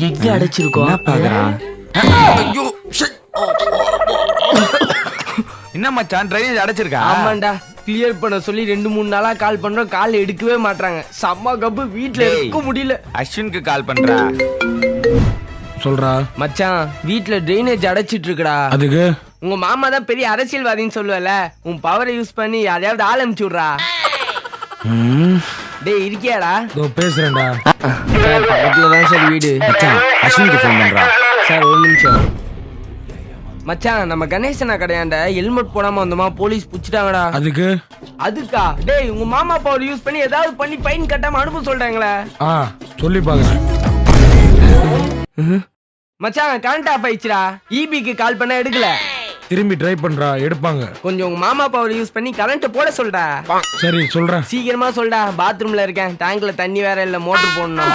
எங்க அடைச்சிருக்கோம் பாக்குறான்? ஐயோ என்ன மச்சான் ட்ரைனேஜ் அடைச்சிருக்கா? ஆமாண்டா கிளியர் பண்ண சொல்லி 2-3 நாளா கால் பண்றோம், கால் எடுக்கவே மாட்டாங்க. செம்ம கப்பு, வீட்ல இருக்க முடியல. அஸ்வினுக்கு கால் பண்றா. சொல்றா. மச்சான் வீட்ல ட்ரைனேஜ் அடைச்சிட்டு இருக்குடா. அதுக்கு உங்க மாமா தான் பெரிய அரசியல்வாதின்னு சொல்லுவல, உன் பவரை யூஸ் பண்ணி யாரையாவது ஆரம்பிச்சு விடுறா. டேய் இருக்கியாடா? இதோ பேசுறேன்டா. சார் பக்கத்துலதான் சார் வீடு. மச்சான் அஸ்வினுக்கு ஃபோன் பண்றா. சார் ஒரு நிமிஷம். மச்சான் நம்ம கணேசனா கடையாண்ட ஹெல்மெட் போடாம வந்தோமா, போலீஸ் புடிச்சிட்டாங்கடா. அதுக்கு அதுக்கா? டேய் உங்க மாமா பவர் யூஸ் பண்ணி ஏதாவது பண்ணி ஃபைன் கட்டாம அனுப்ப சொல்றாங்களே. சொல்லி பாக்குறேன். மச்சான் கரண்ட் ஆஃப் ஆயிடுச்சுடா. ஈபிக்கு கால் பண்ண எடுக்கல. திரும்பி ட்ரை பண்றா, எடுப்பாங்க. கொஞ்சம் உங்க மாமா பவர் யூஸ் பண்ணி கரண்ட் போட சொல்றா. சரி சொல்றேன். சீக்கிரமா சொல்டா, பாத்ரூம்ல இருக்கேன், டேங்க்ல தண்ணி வேற இல்ல, மோட்டர் போடணும்.